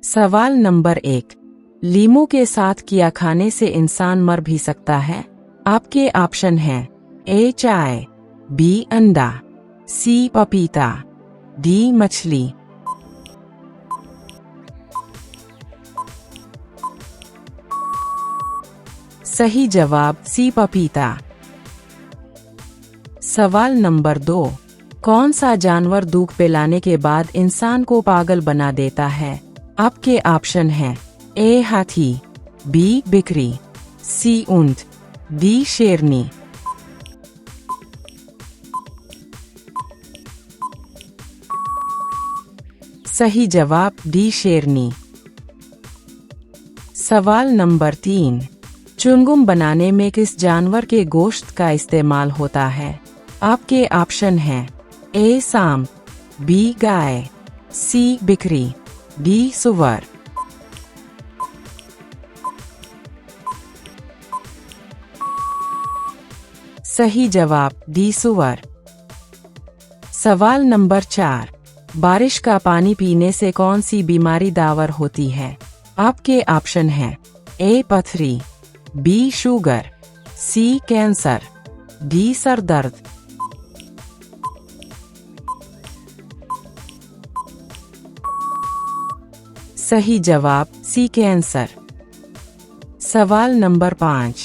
सवाल नंबर 1। लीमू के साथ किया खाने से इंसान मर भी सकता है। आपके ऑप्शन हैं ए चाय, बी अंडा, सी पपीता, डी मछली। सही जवाब सी पपीता। सवाल नंबर 2। कौन सा जानवर दूध पिलाने के बाद इंसान को पागल बना देता है? आपके ऑप्शन हैं ए हाथी, बी बिकरी, सी ऊंट, डी शेरनी। सही जवाब डी शेरनी। सवाल नंबर 3। च्युइंगम बनाने में किस जानवर के गोश्त का इस्तेमाल होता है? आपके ऑप्शन हैं ए सांप, बी गाय, सी बिकरी, डी सुअर। सही जवाब डी सुअर। सवाल नंबर 4। बारिश का पानी पीने से कौन सी बीमारी दावर होती है? आपके ऑप्शन हैं ए पथरी, बी शुगर, सी कैंसर, डी सर दर्द। सही जवाब सी कैंसर। सवाल नंबर 5।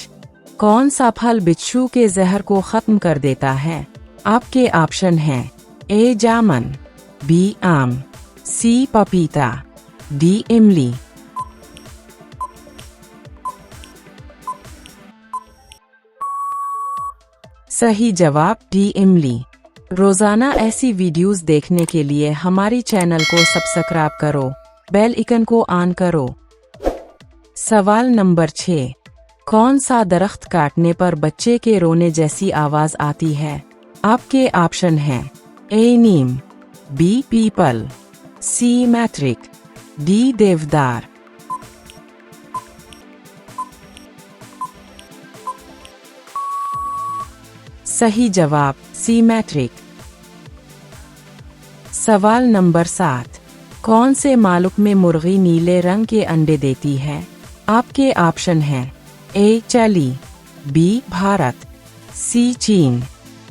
कौन सा फल बिच्छू के जहर को खत्म कर देता है? आपके ऑप्शन हैं ए जामुन, बी आम, सी पपीता, डी इमली। सही जवाब डी इमली। रोजाना ऐसी वीडियोस देखने के लिए हमारी चैनल को सब्सक्राइब करो, बेल आइकन को ऑन करो। सवाल नंबर 6। कौन सा दरख्त काटने पर बच्चे के रोने जैसी आवाज आती है? आपके ऑप्शन हैं ए नीम, बी पीपल, सी मैट्रिक, डी देवदार। सही जवाब सी मैट्रिक। सवाल नंबर 7। कौन से मालूक में मुर्गी नीले रंग के अंडे देती है? आपके ऑप्शन हैं ए चिली, बी भारत, सी चीन,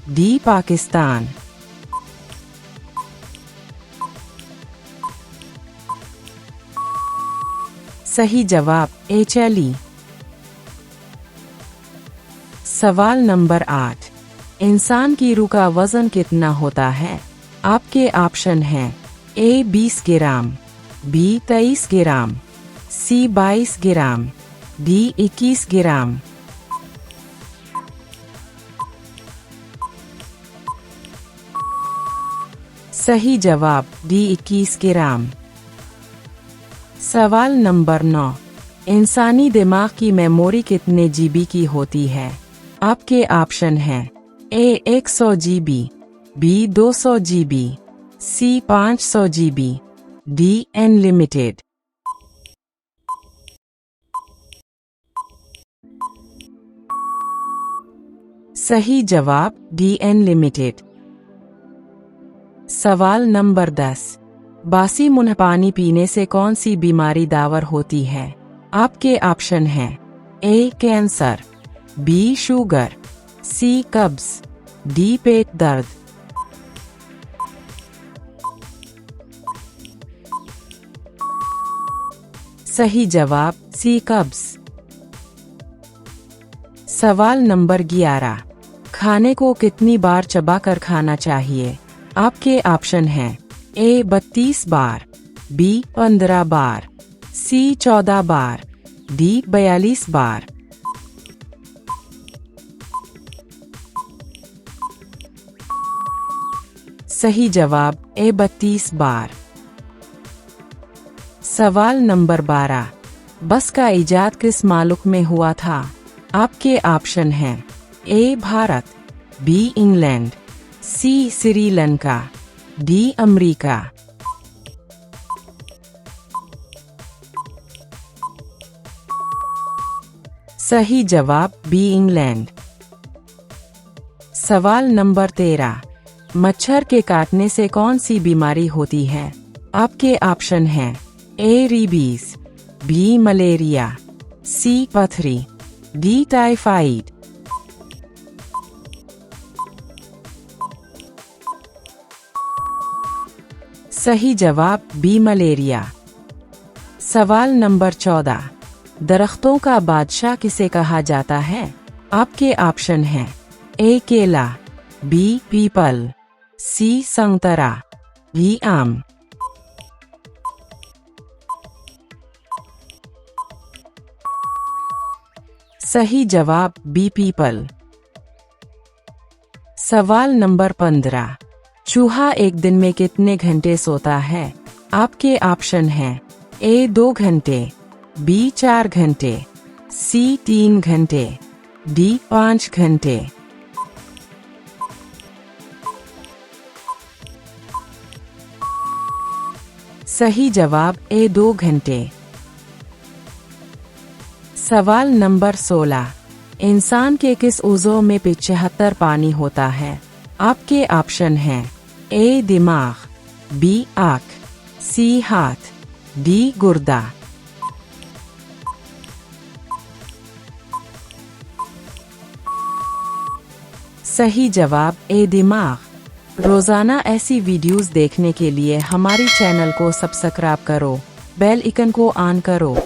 डी पाकिस्तान। सही जवाब ए चिली। सवाल नंबर 8। इंसान की रूह का वजन कितना होता है? आपके ऑप्शन हैं ए 20 ग्राम, बी 23 ग्राम, सी 22 ग्राम, डी 21 ग्राम। सही जवाब डी 21 ग्राम। सवाल नंबर 9। इंसानी दिमाग की मेमोरी कितने जीबी की होती है? आपके ऑप्शन हैं ए 100 जीबी, बी 200 जीबी, सी 500 जीबी, डी अनलिमिटेड। सही जवाब डी अनलिमिटेड। सवाल नंबर 10। बासी मुंह पानी पीने से कौन सी बीमारी दावर होती है? आपके ऑप्शन हैं ए कैंसर, बी शुगर, सी कब्ज, डी पेट दर्द। सही जवाब सी कब्ज। सवाल नंबर 11। खाने को कितनी बार चबाकर खाना चाहिए? आपके ऑप्शन हैं ए 32 बार, बी 15 बार, सी 14 बार, डी 42 बार। सही जवाब ए 32 बार। सवाल नंबर 12। बस का इजाद किस मालूक में हुआ था? आपके ऑप्शन हैं ए भारत, बी इंग्लैंड, सी श्रीलंका, डी अमेरिका। सही जवाब बी इंग्लैंड। सवाल नंबर 13। मच्छर के काटने से कौन सी बीमारी होती है? आपके ऑप्शन हैं ए रेबीज, बी मलेरिया, सी पथरी, डी टाइफाइड। सही जवाब बी मलेरिया। सवाल नंबर 14, दरख्तों का बादशाह किसे कहा जाता है? आपके ऑप्शन हैं ए केला, बी पीपल, सी संतरा, डी आम। सही जवाब बी पीपल। सवाल नंबर 15, चूहा एक दिन में कितने घंटे सोता है? आपके ऑप्शन हैं ए 2 घंटे, बी 4 घंटे, सी 3 घंटे, डी 5 घंटे। सही जवाब ए 2 घंटे। सवाल नंबर 16, इंसान के किस उज़्व में 75 पानी होता है? आपके ऑप्शन हैं ए दिमाग, बी आँख, सी हाथ, डी गुर्दा। सही जवाब ए दिमाग। रोजाना ऐसी वीडियोस देखने के लिए हमारी चैनल को सब्सक्राइब करो, बेल आइकन को ऑन करो।